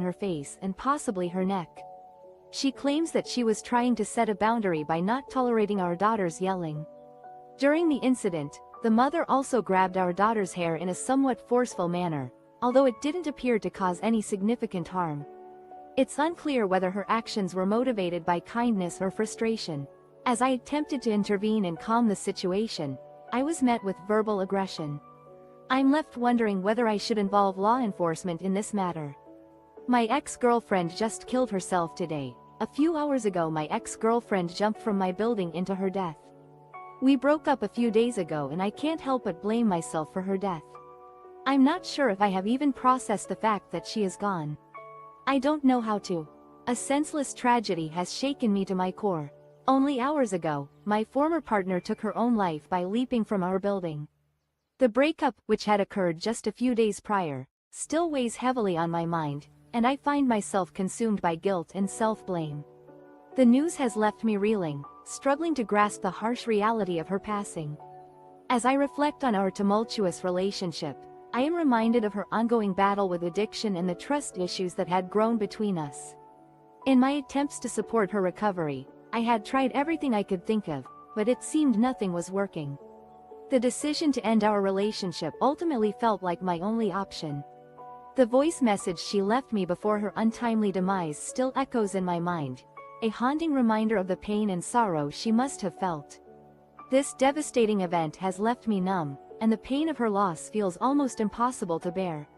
her face and possibly her neck. She claims that she was trying to set a boundary by not tolerating our daughter's yelling. During the incident, the mother also grabbed our daughter's hair in a somewhat forceful manner, although it didn't appear to cause any significant harm. It's unclear whether her actions were motivated by kindness or frustration. As I attempted to intervene and calm the situation, I was met with verbal aggression. I'm left wondering whether I should involve law enforcement in this matter. My ex-girlfriend just killed herself today. A few hours ago my ex-girlfriend jumped from my building into her death. We broke up a few days ago and I can't help but blame myself for her death. I'm not sure if I have even processed the fact that she is gone. I don't know how to. A senseless tragedy has shaken me to my core. Only hours ago, my former partner took her own life by leaping from our building. The breakup, which had occurred just a few days prior, still weighs heavily on my mind, and I find myself consumed by guilt and self-blame. The news has left me reeling, struggling to grasp the harsh reality of her passing. As I reflect on our tumultuous relationship, I am reminded of her ongoing battle with addiction and the trust issues that had grown between us. In my attempts to support her recovery, I had tried everything I could think of, but it seemed nothing was working. The decision to end our relationship ultimately felt like my only option. The voice message she left me before her untimely demise still echoes in my mind, a haunting reminder of the pain and sorrow she must have felt. This devastating event has left me numb, and the pain of her loss feels almost impossible to bear.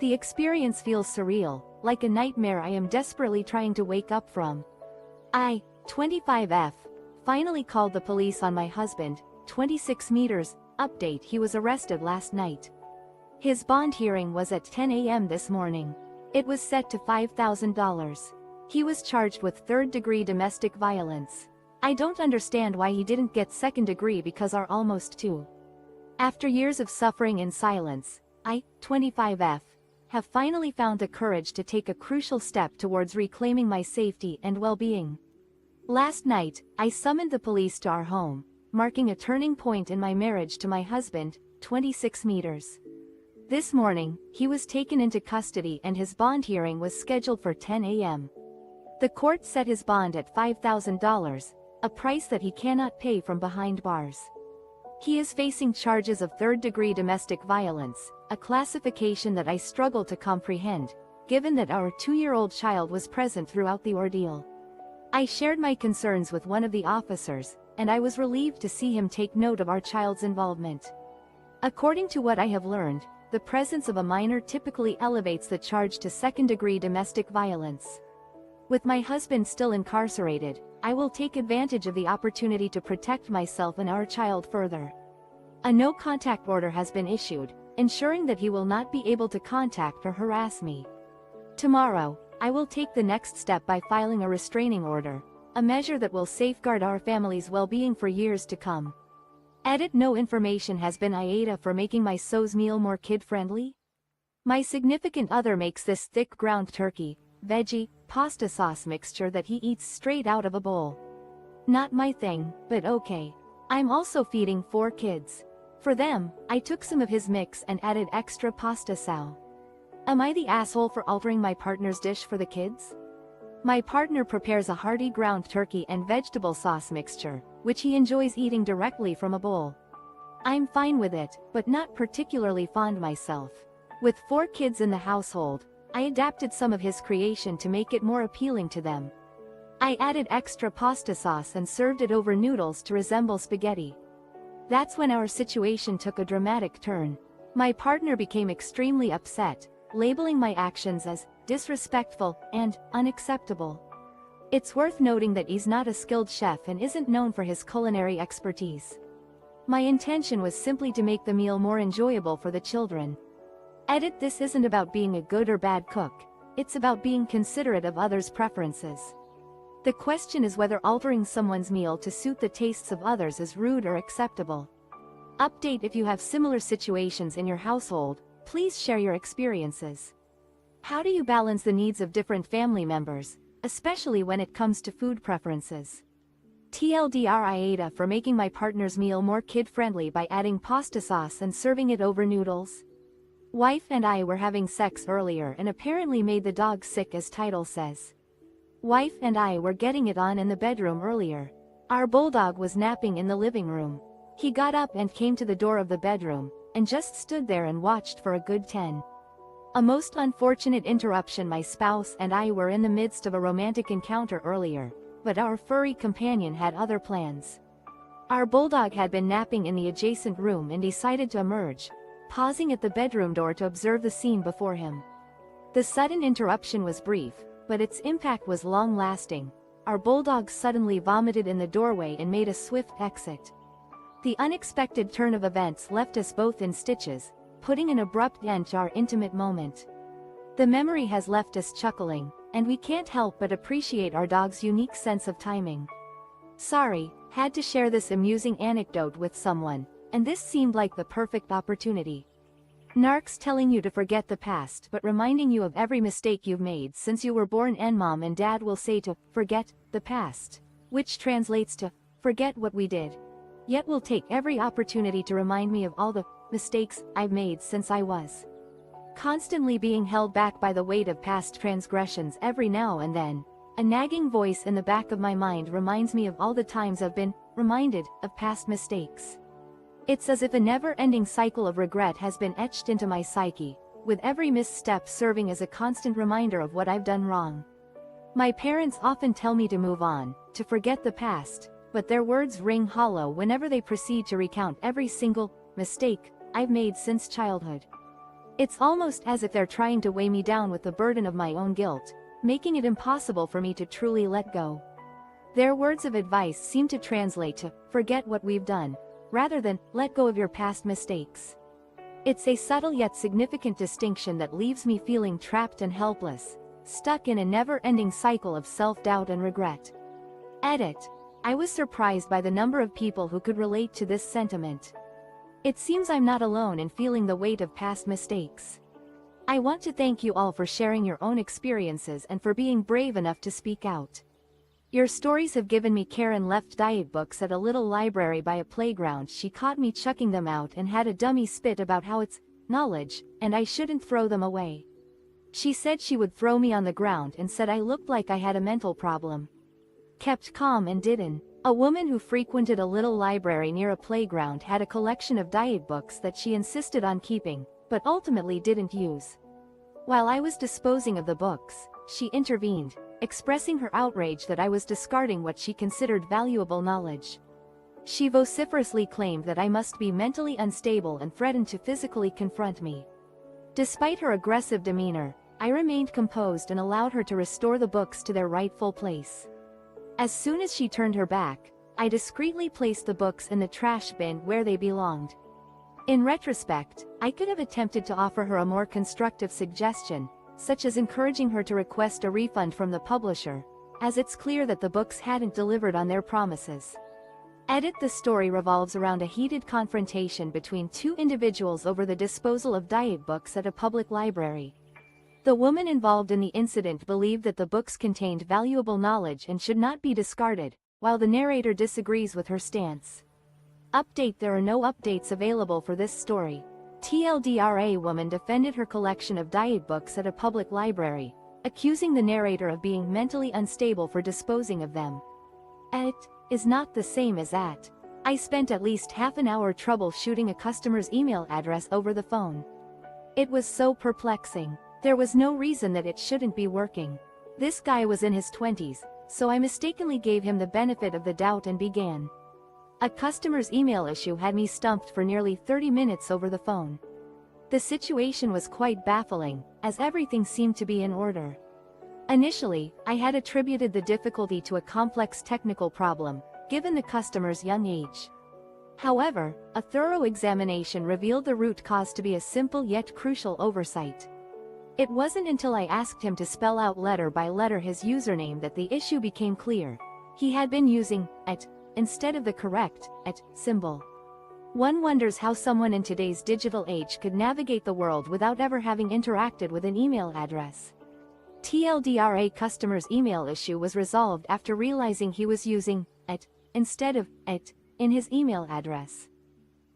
The experience feels surreal, like a nightmare I am desperately trying to wake up from. I, 25F, finally called the police on my husband, 26 meters, update: he was arrested last night. His bond hearing was at 10 a.m. this morning. It was set to $5,000. He was charged with third-degree domestic violence. I don't understand why he didn't get second degree because are almost two. After years of suffering in silence, I, 25F, have finally found the courage to take a crucial step towards reclaiming my safety and well-being. Last night, I summoned the police to our home, marking a turning point in my marriage to my husband, 26 meters. This morning, he was taken into custody and his bond hearing was scheduled for 10 a.m. The court set his bond at $5,000, a price that he cannot pay from behind bars. He is facing charges of third-degree domestic violence, a classification that I struggle to comprehend, given that our 2-year-old child was present throughout the ordeal. I shared my concerns with one of the officers, and I was relieved to see him take note of our child's involvement. According to what I have learned, the presence of a minor typically elevates the charge to second-degree domestic violence. With my husband still incarcerated, I will take advantage of the opportunity to protect myself and our child further. A no-contact order has been issued, ensuring that he will not be able to contact or harass me. Tomorrow, I will take the next step by filing a restraining order, a measure that will safeguard our family's well-being for years to come. Edit: no information has been AITA for making my SOS meal more kid-friendly. My significant other makes this thick ground turkey, veggie, pasta sauce mixture that he eats straight out of a bowl. Not my thing, but okay. I'm also feeding 4 kids. For them, I took some of his mix and added extra pasta sauce. Am I the asshole for altering my partner's dish for the kids? My partner prepares a hearty ground turkey and vegetable sauce mixture, which he enjoys eating directly from a bowl. I'm fine with it, but not particularly fond myself. With 4 kids in the household, I adapted some of his creation to make it more appealing to them. I added extra pasta sauce and served it over noodles to resemble spaghetti. That's when our situation took a dramatic turn. My partner became extremely upset, labeling my actions as disrespectful and unacceptable. It's worth noting that he's not a skilled chef and isn't known for his culinary expertise. My intention was simply to make the meal more enjoyable for the children. Edit: this isn't about being a good or bad cook, it's about being considerate of others' preferences. The question is whether altering someone's meal to suit the tastes of others is rude or acceptable. Update: if you have similar situations in your household, please share your experiences. How do you balance the needs of different family members, especially when it comes to food preferences? TLDR: AITA for making my partner's meal more kid-friendly by adding pasta sauce and serving it over noodles. Wife and I were having sex earlier and apparently made the dog sick, as title says. Wife and I were getting it on in the bedroom earlier. Our bulldog was napping in the living room. He got up and came to the door of the bedroom, and just stood there and watched for a good 10. A most unfortunate interruption. My spouse and I were in the midst of a romantic encounter earlier, but our furry companion had other plans. Our bulldog had been napping in the adjacent room and decided to emerge, pausing at the bedroom door to observe the scene before him. The sudden interruption was brief, but its impact was long-lasting. Our bulldog suddenly vomited in the doorway and made a swift exit. The unexpected turn of events left us both in stitches, putting an abrupt end to our intimate moment. The memory has left us chuckling, and we can't help but appreciate our dog's unique sense of timing. Sorry, had to share this amusing anecdote with someone, and this seemed like the perfect opportunity. Narcs telling you to forget the past but reminding you of every mistake you've made since you were born, and mom and dad will say to forget the past, which translates to forget what we did. Yet will take every opportunity to remind me of all the mistakes I've made since I was constantly being held back by the weight of past transgressions. Every now and then, a nagging voice in the back of my mind reminds me of all the times I've been reminded of past mistakes. It's as if a never-ending cycle of regret has been etched into my psyche, with every misstep serving as a constant reminder of what I've done wrong. My parents often tell me to move on, to forget the past, but their words ring hollow whenever they proceed to recount every single mistake I've made since childhood. It's almost as if they're trying to weigh me down with the burden of my own guilt, making it impossible for me to truly let go. Their words of advice seem to translate to forget what we've done, rather than let go of your past mistakes. It's a subtle yet significant distinction that leaves me feeling trapped and helpless, stuck in a never-ending cycle of self-doubt and regret. Edit. I was surprised by the number of people who could relate to this sentiment. It seems I'm not alone in feeling the weight of past mistakes. I want to thank you all for sharing your own experiences and for being brave enough to speak out. Your stories have given me. Karen left diet books at a little library by a playground. She caught me chucking them out and had a dummy spit about how it's knowledge, and I shouldn't throw them away. She said she would throw me on the ground and said I looked like I had a mental problem. Kept calm and didn't. A woman who frequented a little library near a playground had a collection of diet books that she insisted on keeping, but ultimately didn't use. While I was disposing of the books, she intervened, expressing her outrage that I was discarding what she considered valuable knowledge. She vociferously claimed that I must be mentally unstable and threatened to physically confront me. Despite her aggressive demeanor, I remained composed and allowed her to restore the books to their rightful place. As soon as she turned her back, I discreetly placed the books in the trash bin where they belonged. In retrospect, I could have attempted to offer her a more constructive suggestion, such as encouraging her to request a refund from the publisher, as it's clear that the books hadn't delivered on their promises. Edit. The story revolves around a heated confrontation between two individuals over the disposal of diet books at a public library. The woman involved in the incident believed that the books contained valuable knowledge and should not be discarded, while the narrator disagrees with her stance. Update. There are no updates available for this story. TLDR. A woman defended her collection of diet books at a public library, accusing the narrator of being mentally unstable for disposing of them. It is not the same as that. I spent at least half an hour troubleshooting a customer's email address over the phone. It was so perplexing. There was no reason that it shouldn't be working. This guy was in his 20s, so I mistakenly gave him the benefit of the doubt and began. A customer's email issue had me stumped for nearly 30 minutes over the phone. The situation was quite baffling, as everything seemed to be in order. Initially, I had attributed the difficulty to a complex technical problem, given the customer's young age. However, a thorough examination revealed the root cause to be a simple yet crucial oversight. It wasn't until I asked him to spell out letter by letter his username that the issue became clear. He had been using @ instead of the correct @ symbol. One wonders how someone in today's digital age could navigate the world without ever having interacted with an email address. TLDR. A customer's email issue was resolved after realizing he was using @ instead of @ in his email address.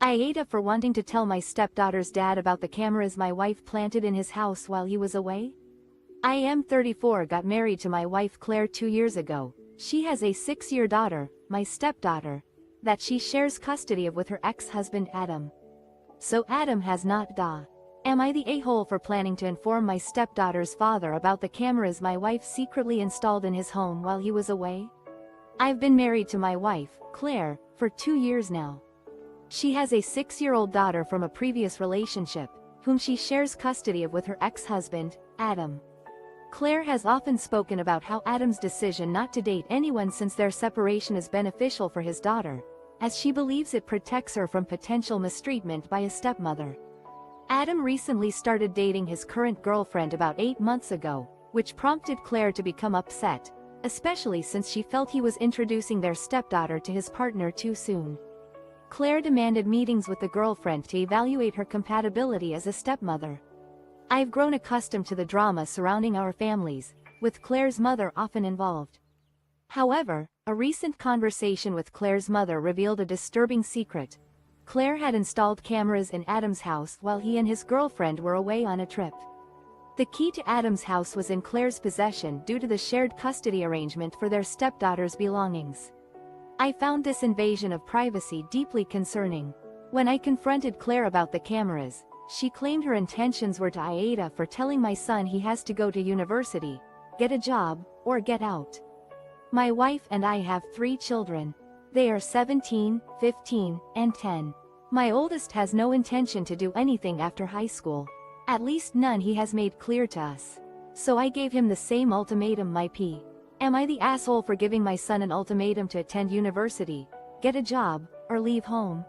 AITA for wanting to tell my stepdaughter's dad about the cameras my wife planted in his house while he was away. I am 34, got married to my wife Claire 2 years ago. She has a 6-year daughter, my stepdaughter, that she shares custody of with her ex-husband Adam. So Adam has not Am I the a-hole for planning to inform my stepdaughter's father about the cameras my wife secretly installed in his home while he was away? I've been married to my wife, Claire, for 2 years now. She has a 6-year-old daughter from a previous relationship, whom she shares custody of with her ex-husband, Adam. Claire has often spoken about how Adam's decision not to date anyone since their separation is beneficial for his daughter, as she believes it protects her from potential mistreatment by a stepmother. Adam recently started dating his current girlfriend about 8 months ago, which prompted Claire to become upset, especially since she felt he was introducing their stepdaughter to his partner too soon. Claire demanded meetings with the girlfriend to evaluate her compatibility as a stepmother. I've grown accustomed to the drama surrounding our families, with Claire's mother often involved. However, a recent conversation with Claire's mother revealed a disturbing secret. Claire had installed cameras in Adam's house while he and his girlfriend were away on a trip. The key to Adam's house was in Claire's possession due to the shared custody arrangement for their stepdaughter's belongings. I found this invasion of privacy deeply concerning. When I confronted Claire about the cameras, she claimed her intentions were to AITA for telling my son he has to go to university, get a job, or get out. My wife and I have 3 children. They are 17, 15, and 10. My oldest has no intention to do anything after high school. At least none he has made clear to us. So I gave him the same ultimatum. Am I the asshole for giving my son an ultimatum to attend university, get a job, or leave home?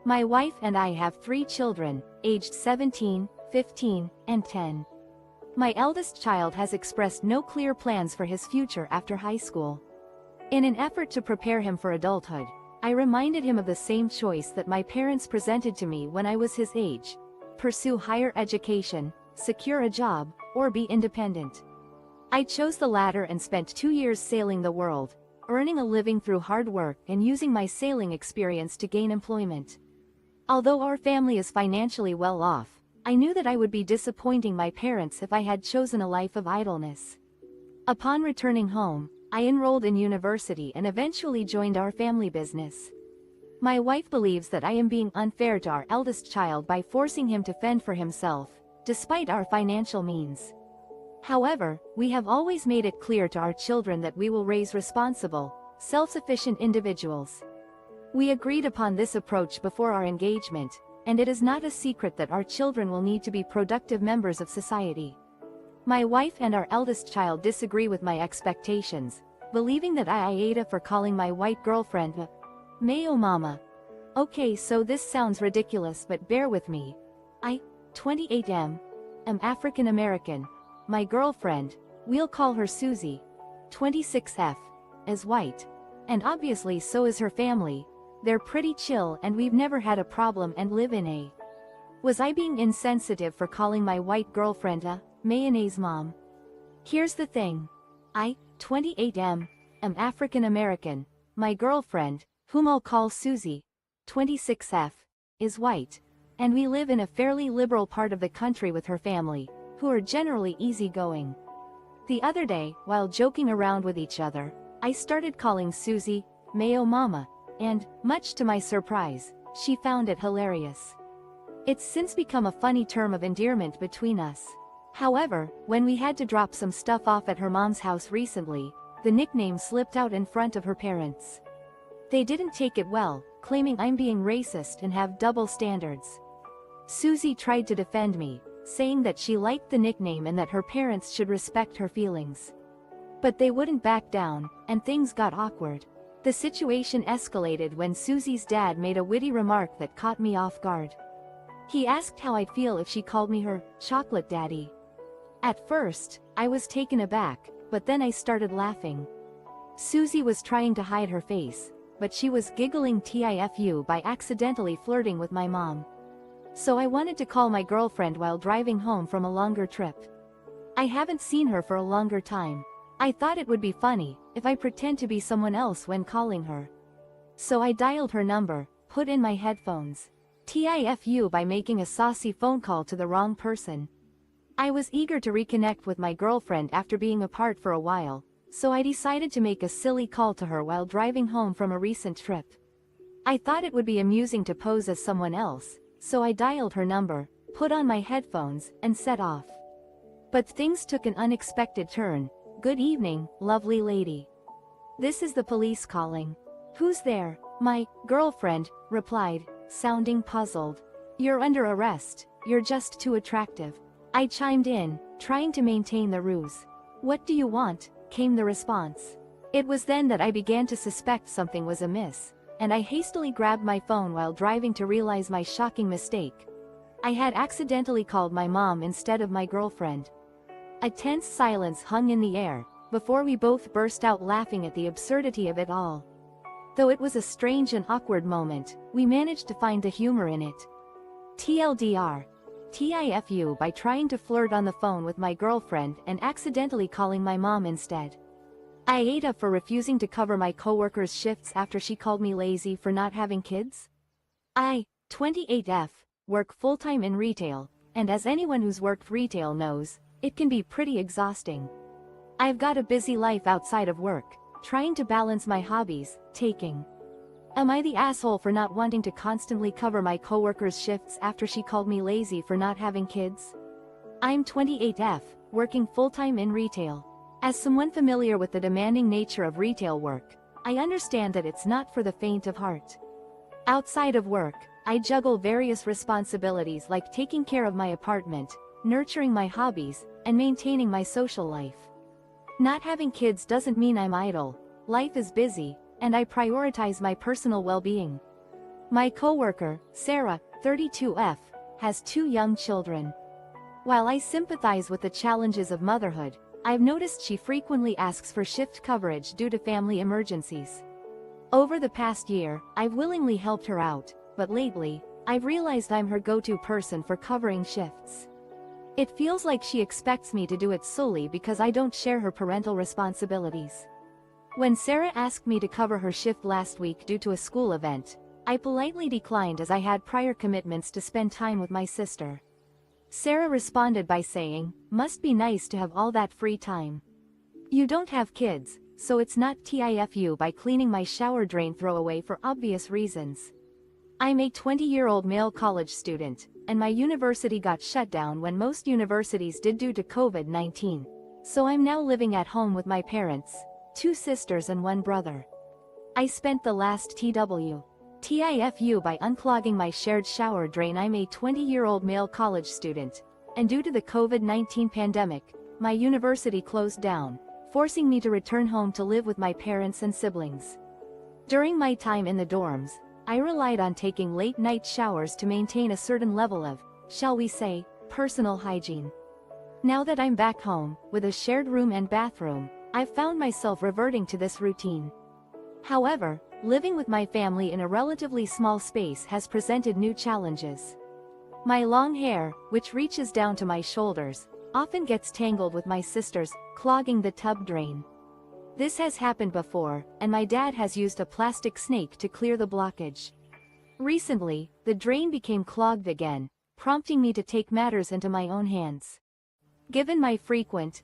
My wife and I have 3 children, aged 17, 15, and 10. My eldest child has expressed no clear plans for his future after high school. In an effort to prepare him for adulthood, I reminded him of the same choice that my parents presented to me when I was his age: pursue higher education, secure a job, or be independent. I chose the latter and spent 2 years sailing the world, earning a living through hard work and using my sailing experience to gain employment. Although our family is financially well off, I knew that I would be disappointing my parents if I had chosen a life of idleness. Upon returning home, I enrolled in university and eventually joined our family business. My wife believes that I am being unfair to our eldest child by forcing him to fend for himself, despite our financial means. However, we have always made it clear to our children that we will raise responsible, self-sufficient individuals. We agreed upon this approach before our engagement, and it is not a secret that our children will need to be productive members of society. My wife and our eldest child disagree with my expectations, believing that I AITA for calling my white girlfriend Mayo Mama. Okay, so this sounds ridiculous, but bear with me. I, 28M, am African American. My girlfriend, we'll call her Susie, 26F, is white. And obviously so is her family. They're pretty chill and we've never had a problem and live in a. Was I being insensitive for calling my white girlfriend a mayonnaise mom? Here's the thing. I, 28M, am African American. My girlfriend, whom I'll call Susie, 26F, is white. And we live in a fairly liberal part of the country with her family, who are generally easygoing. The other day, while joking around with each other, I started calling Susie Mayo Mama, and, much to my surprise, she found it hilarious. It's since become a funny term of endearment between us. However, when we had to drop some stuff off at her mom's house recently, the nickname slipped out in front of her parents. They didn't take it well, claiming I'm being racist and have double standards. Susie tried to defend me, saying that she liked the nickname and that her parents should respect her feelings. But they wouldn't back down, and things got awkward. The situation escalated when Susie's dad made a witty remark that caught me off guard. He asked how I'd feel if she called me her chocolate daddy. At first, I was taken aback, but then I started laughing. Susie was trying to hide her face, but she was giggling TIFU by accidentally flirting with my mom. So I wanted to call my girlfriend while driving home from a longer trip. I haven't seen her for a longer time. I thought it would be funny if I pretend to be someone else when calling her. So I dialed her number, put in my headphones, TIFU by making a saucy phone call to the wrong person. I was eager to reconnect with my girlfriend after being apart for a while, so I decided to make a silly call to her while driving home from a recent trip. I thought it would be amusing to pose as someone else, so I dialed her number, put on my headphones, and set off. But things took an unexpected turn. "Good evening, lovely lady. This is the police calling." "Who's there?" My girlfriend replied, sounding puzzled. "You're under arrest, you're just too attractive." I chimed in, trying to maintain the ruse. "What do you want?" came the response. It was then that I began to suspect something was amiss, and I hastily grabbed my phone while driving to realize my shocking mistake. I had accidentally called my mom instead of my girlfriend. A tense silence hung in the air, before we both burst out laughing at the absurdity of it all. Though it was a strange and awkward moment, we managed to find the humor in it. TLDR. TIFU by trying to flirt on the phone with my girlfriend and accidentally calling my mom instead. AITA for refusing to cover my coworker's shifts after she called me lazy for not having kids. I, 28F, work full-time in retail, and as anyone who's worked retail knows, it can be pretty exhausting. I've got a busy life outside of work, trying to balance my hobbies, taking. Am I the asshole for not wanting to constantly cover my coworker's shifts after she called me lazy for not having kids? I'm 28F, working full-time in retail. As someone familiar with the demanding nature of retail work, I understand that it's not for the faint of heart. Outside of work, I juggle various responsibilities like taking care of my apartment, nurturing my hobbies, and maintaining my social life. Not having kids doesn't mean I'm idle. Life is busy, and I prioritize my personal well-being. My coworker, Sarah, 32F, has 2 young children. While I sympathize with the challenges of motherhood, I've noticed she frequently asks for shift coverage due to family emergencies. Over the past year, I've willingly helped her out, but lately, I've realized I'm her go-to person for covering shifts. It feels like she expects me to do it solely because I don't share her parental responsibilities. When Sarah asked me to cover her shift last week due to a school event, I politely declined as I had prior commitments to spend time with my sister. Sarah responded by saying, "Must be nice to have all that free time. You don't have kids, so it's not TIFU by cleaning my shower drain throwaway for obvious reasons. I'm a 20-year-old male college student, and my university got shut down when most universities did due to COVID-19. So I'm now living at home with my parents, 2 sisters and 1 brother. I spent the last TIFU by unclogging my shared shower drain. I'm a 20-year-old male college student, and due to the COVID-19 pandemic, my university closed down, forcing me to return home to live with my parents and siblings. During my time in the dorms, I relied on taking late-night showers to maintain a certain level of, shall we say, personal hygiene. Now that I'm back home, with a shared room and bathroom, I've found myself reverting to this routine. However, living with my family in a relatively small space has presented new challenges. My long hair, which reaches down to my shoulders, often gets tangled with my sister's, clogging the tub drain. This has happened before, and my dad has used a plastic snake to clear the blockage. Recently, the drain became clogged again, prompting me to take matters into my own hands. Given my frequent,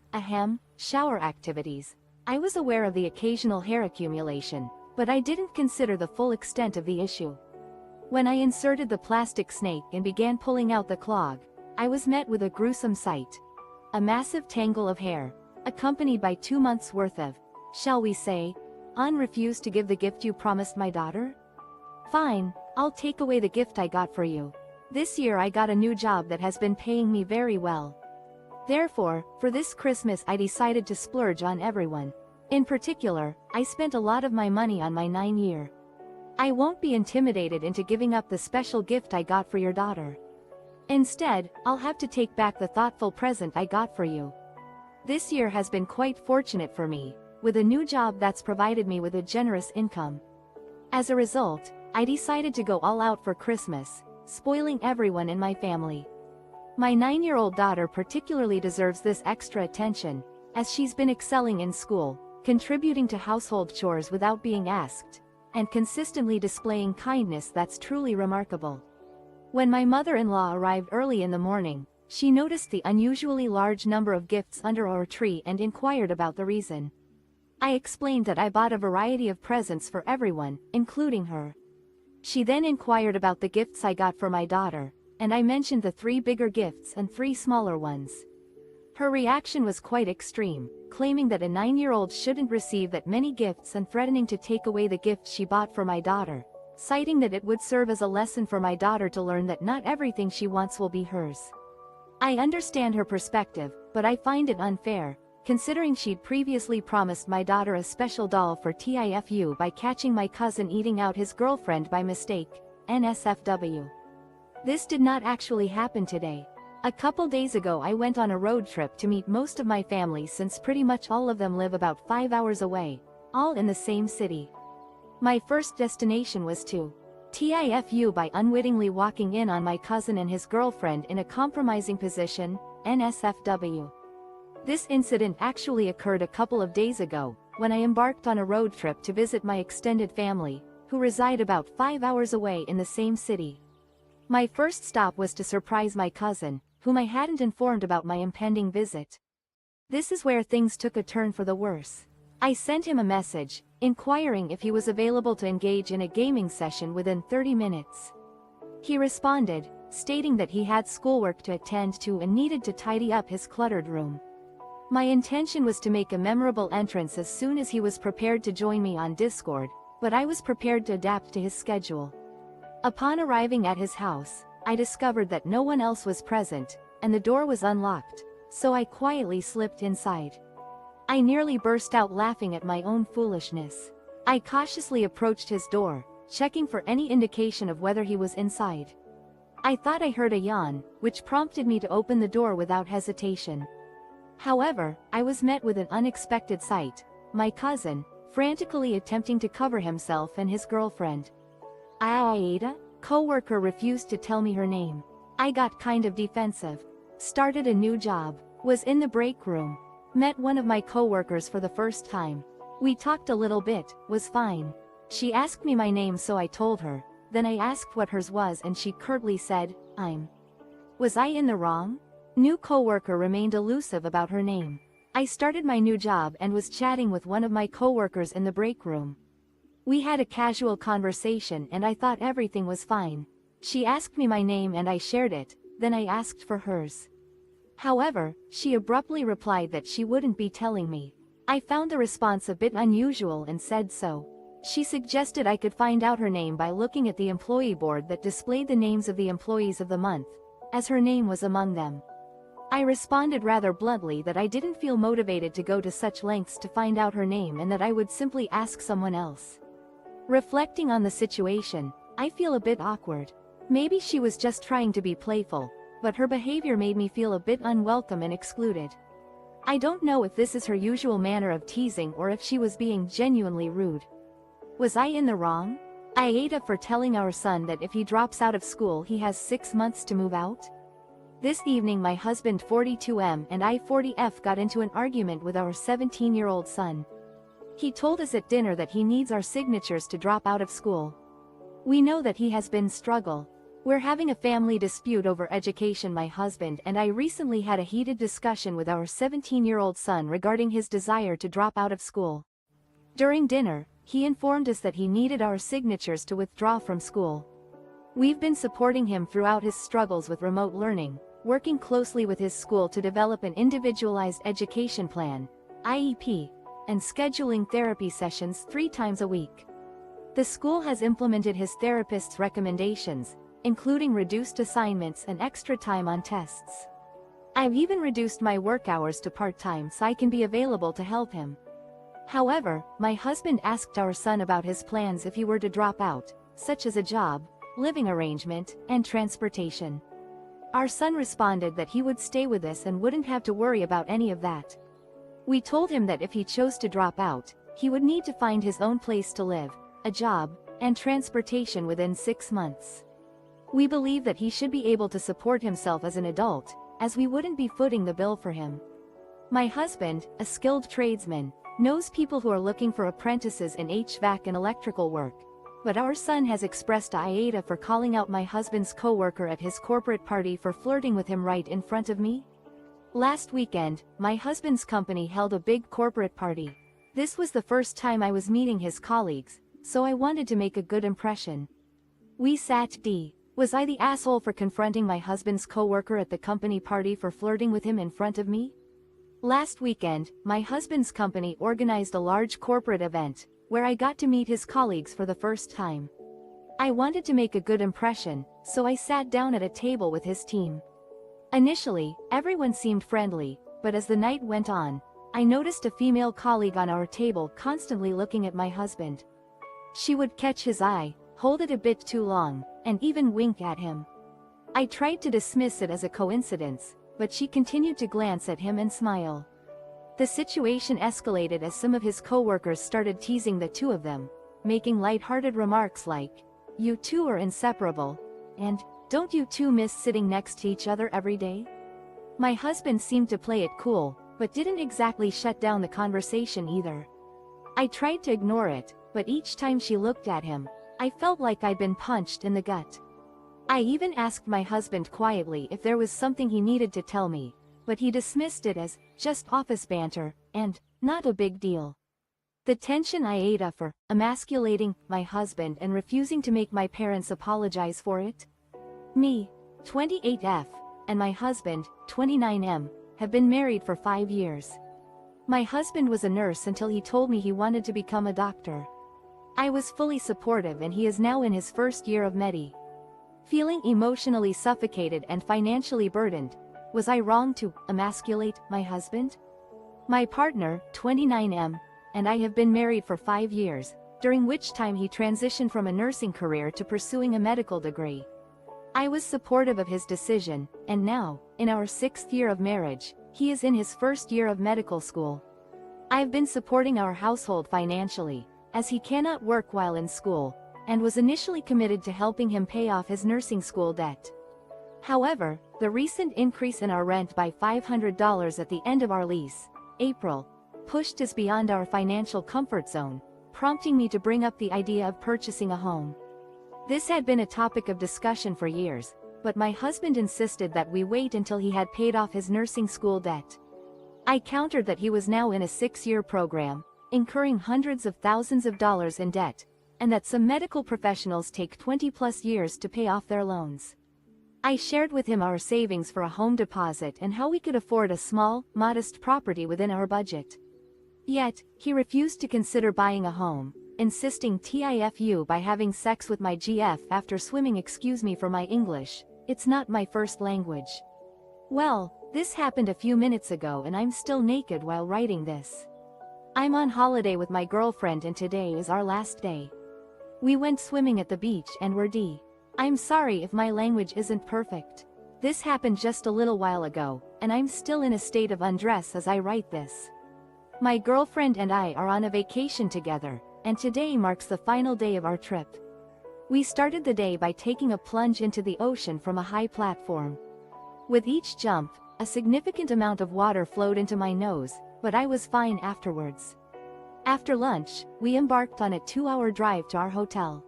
shower activities, I was aware of the occasional hair accumulation, but I didn't consider the full extent of the issue. When I inserted the plastic snake and began pulling out the clog, I was met with a gruesome sight. A massive tangle of hair, accompanied by 2 months' worth of, shall we say, refused to give the gift you promised my daughter? Fine, I'll take away the gift I got for you. This year I got a new job that has been paying me very well. Therefore, for this Christmas I decided to splurge on everyone. In particular, I spent a lot of my money on my 9-year. I won't be intimidated into giving up the special gift I got for your daughter. Instead, I'll have to take back the thoughtful present I got for you. This year has been quite fortunate for me, with a new job that's provided me with a generous income. As a result, I decided to go all out for Christmas, spoiling everyone in my family. My 9-year-old daughter particularly deserves this extra attention, as she's been excelling in school, contributing to household chores without being asked, and consistently displaying kindness that's truly remarkable. When my mother-in-law arrived early in the morning, she noticed the unusually large number of gifts under our tree and inquired about the reason. I explained that I bought a variety of presents for everyone, including her. She then inquired about the gifts I got for my daughter, and I mentioned the 3 bigger gifts and 3 smaller ones. Her reaction was quite extreme, claiming that a 9-year-old shouldn't receive that many gifts and threatening to take away the gifts she bought for my daughter, citing that it would serve as a lesson for my daughter to learn that not everything she wants will be hers. I understand her perspective, but I find it unfair, considering she'd previously promised my daughter a special doll for TIFU by catching my cousin eating out his girlfriend by mistake, NSFW. This did not actually happen today. A couple days ago I went on a road trip to meet most of my family since pretty much all of them live about 5 hours away, all in the same city. My first destination was to TIFU by unwittingly walking in on my cousin and his girlfriend in a compromising position, NSFW. This incident actually occurred a couple of days ago, when I embarked on a road trip to visit my extended family, who reside about 5 hours away in the same city. My first stop was to surprise my cousin, whom I hadn't informed about my impending visit. This is where things took a turn for the worse. I sent him a message, inquiring if he was available to engage in a gaming session within 30 minutes. He responded, stating that he had schoolwork to attend to and needed to tidy up his cluttered room. My intention was to make a memorable entrance as soon as he was prepared to join me on Discord, but I was prepared to adapt to his schedule. Upon arriving at his house, I discovered that no one else was present, and the door was unlocked, so I quietly slipped inside. I nearly burst out laughing at my own foolishness. I cautiously approached his door, checking for any indication of whether he was inside. I thought I heard a yawn, which prompted me to open the door without hesitation. However, I was met with an unexpected sight: my cousin, frantically attempting to cover himself and his girlfriend. AITA? Coworker refused to tell me her name. I got kind of defensive. Started a new job. Was in the break room. Met one of my coworkers for the first time. We talked a little bit, was fine. She asked me my name, so I told her. Then I asked what hers was and she curtly said, "I'm." Was I in the wrong? New coworker remained elusive about her name. I started my new job and was chatting with one of my coworkers in the break room. We had a casual conversation and I thought everything was fine. She asked me my name and I shared it, then I asked for hers. However, she abruptly replied that she wouldn't be telling me. I found the response a bit unusual and said so. She suggested I could find out her name by looking at the employee board that displayed the names of the employees of the month, as her name was among them. I responded rather bluntly that I didn't feel motivated to go to such lengths to find out her name and that I would simply ask someone else. Reflecting on the situation, I feel a bit awkward. Maybe she was just trying to be playful, but her behavior made me feel a bit unwelcome and excluded. I don't know if this is her usual manner of teasing or if she was being genuinely rude. Was I in the wrong? AITA for telling our son that if he drops out of school he has 6 months to move out? This evening my husband 42M and I 40F got into an argument with our 17-year-old son. He told us at dinner that he needs our signatures to drop out of school. We know that he has been struggle. We're having a family dispute over education. My husband and I recently had a heated discussion with our 17-year-old son regarding his desire to drop out of school. During dinner, he informed us that he needed our signatures to withdraw from school. We've been supporting him throughout his struggles with remote learning, working closely with his school to develop an individualized education plan, IEP, and scheduling therapy sessions 3 times a week. The school has implemented his therapist's recommendations, including reduced assignments and extra time on tests. I've even reduced my work hours to part-time so I can be available to help him. However, my husband asked our son about his plans if he were to drop out, such as a job, living arrangement, and transportation. Our son responded that he would stay with us and wouldn't have to worry about any of that. We told him that if he chose to drop out, he would need to find his own place to live, a job, and transportation within 6 months. We believe that he should be able to support himself as an adult, as we wouldn't be footing the bill for him. My husband, a skilled tradesman, knows people who are looking for apprentices in HVAC and electrical work. but our son has expressed AITA for calling out my husband's coworker at his corporate party for flirting with him right in front of me. Last weekend, my husband's company held a big corporate party. This was the first time I was meeting his colleagues, so I wanted to make a good impression. We sat D. Was I the asshole for confronting my husband's coworker at the company party for flirting with him in front of me? Last weekend, my husband's company organized a large corporate event, where I got to meet his colleagues for the first time. I wanted to make a good impression, so I sat down at a table with his team. Initially, everyone seemed friendly, but as the night went on, I noticed a female colleague on our table constantly looking at my husband. She would catch his eye, hold it a bit too long, and even wink at him. I tried to dismiss it as a coincidence, but she continued to glance at him and smile. The situation escalated as some of his coworkers started teasing the two of them, making light-hearted remarks like, "You two are inseparable," and, "Don't you two miss sitting next to each other every day?" My husband seemed to play it cool, but didn't exactly shut down the conversation either. I tried to ignore it, but each time she looked at him, I felt like I'd been punched in the gut. I even asked my husband quietly if there was something he needed to tell me, but he dismissed it as just office banter, and not a big deal. The tension I ate up for emasculating my husband and refusing to make my parents apologize for it. Me, 28F, and my husband, 29M, have been married for 5 years. My husband was a nurse until he told me he wanted to become a doctor. I was fully supportive and he is now in his first year of Medi. Feeling emotionally suffocated and financially burdened, was I wrong to emasculate my husband? My partner, 29M, and I have been married for 5 years, during which time he transitioned from a nursing career to pursuing a medical degree. I was supportive of his decision, and now, in our 6th year of marriage, he is in his first year of medical school. I've been supporting our household financially, as he cannot work while in school, and was initially committed to helping him pay off his nursing school debt. However, the recent increase in our rent by $500 at the end of our lease, April, pushed us beyond our financial comfort zone, prompting me to bring up the idea of purchasing a home. This had been a topic of discussion for years, but my husband insisted that we wait until he had paid off his nursing school debt. I countered that he was now in a 6-year program, incurring hundreds of thousands of dollars in debt, and that some medical professionals take 20+ years to pay off their loans. I shared with him our savings for a home deposit and how we could afford a small, modest property within our budget. Yet, he refused to consider buying a home, insisting TIFU by having sex with my GF after swimming. Excuse me for my English, it's not my first language. Well, this happened a few minutes ago and I'm still naked while writing this. I'm on holiday with my girlfriend and today is our last day. We went swimming at the beach and were D. I'm sorry if my language isn't perfect. This happened just a little while ago, and I'm still in a state of undress as I write this. My girlfriend and I are on a vacation together, and today marks the final day of our trip. We started the day by taking a plunge into the ocean from a high platform. With each jump, a significant amount of water flowed into my nose, but I was fine afterwards. After lunch, we embarked on a 2-hour drive to our hotel.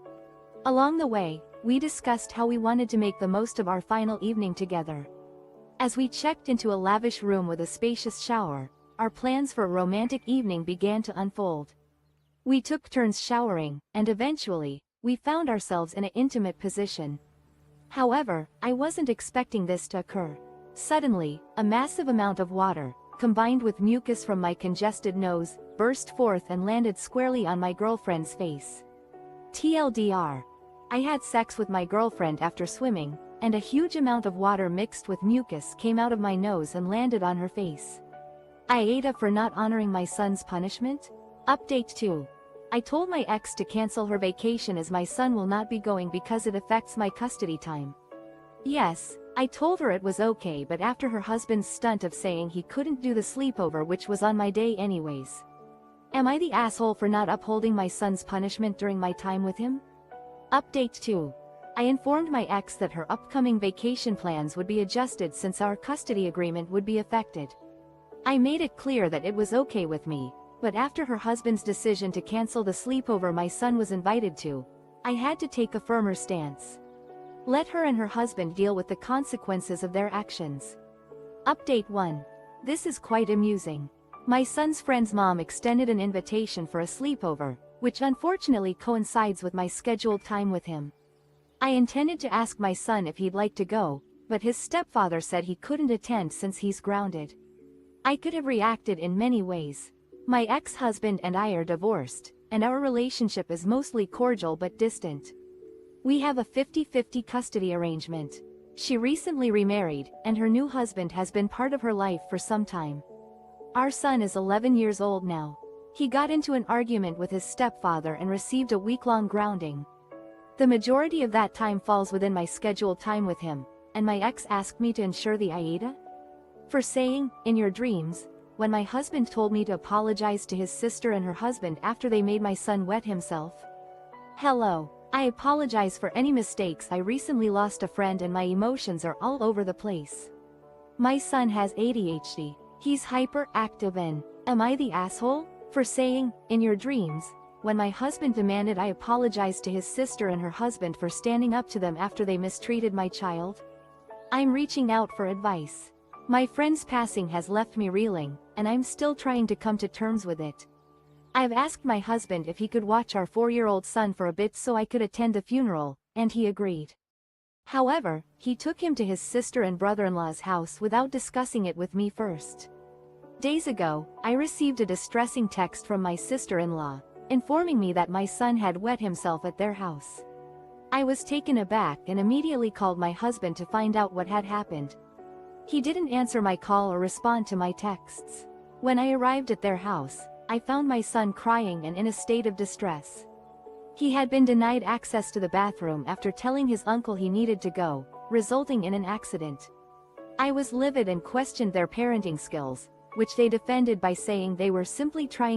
Along the way, we discussed how we wanted to make the most of our final evening together. As we checked into a lavish room with a spacious shower, our plans for a romantic evening began to unfold. We took turns showering, and eventually, we found ourselves in an intimate position. However, I wasn't expecting this to occur. Suddenly, a massive amount of water, combined with mucus from my congested nose, burst forth and landed squarely on my girlfriend's face. TLDR. I had sex with my girlfriend after swimming, and a huge amount of water mixed with mucus came out of my nose and landed on her face. AITA for not honoring my son's punishment? Update 2. I told my ex to cancel her vacation as my son will not be going because it affects my custody time. Yes, I told her it was okay, but after her husband's stunt of saying he couldn't do the sleepover, which was on my day anyways. Am I the asshole for not upholding my son's punishment during my time with him? Update 2. I informed my ex that her upcoming vacation plans would be adjusted since our custody agreement would be affected. I made it clear that it was okay with me, but after her husband's decision to cancel the sleepover my son was invited to, I had to take a firmer stance. Let her and her husband deal with the consequences of their actions. Update 1. This is quite amusing. My son's friend's mom extended an invitation for a sleepover, which unfortunately coincides with my scheduled time with him. I intended to ask my son if he'd like to go, but his stepfather said he couldn't attend since he's grounded. I could have reacted in many ways. My ex-husband and I are divorced, and our relationship is mostly cordial but distant. We have a 50-50 custody arrangement. She recently remarried, and her new husband has been part of her life for some time. Our son is 11 years old now. He got into an argument with his stepfather and received a week-long grounding. The majority of that time falls within my scheduled time with him, and my ex asked me to ensure the AITA for saying, "in your dreams," when my husband told me to apologize to his sister and her husband after they made my son wet himself. Hello. I apologize for any mistakes. I recently lost a friend and my emotions are all over the place. My son has ADHD. He's hyperactive and, am I the asshole for saying, "in your dreams," when my husband demanded I apologize to his sister and her husband for standing up to them after they mistreated my child? I'm reaching out for advice. My friend's passing has left me reeling, and I'm still trying to come to terms with it. I've asked my husband if he could watch our 4-year-old son for a bit so I could attend the funeral, and he agreed. However, he took him to his sister and brother-in-law's house without discussing it with me first. Days ago, I received a distressing text from my sister-in-law, informing me that my son had wet himself at their house. I was taken aback and immediately called my husband to find out what had happened. He didn't answer my call or respond to my texts. When I arrived at their house, I found my son crying and in a state of distress. He had been denied access to the bathroom after telling his uncle he needed to go, resulting in an accident. I was livid and questioned their parenting skills, which they defended by saying they were simply trying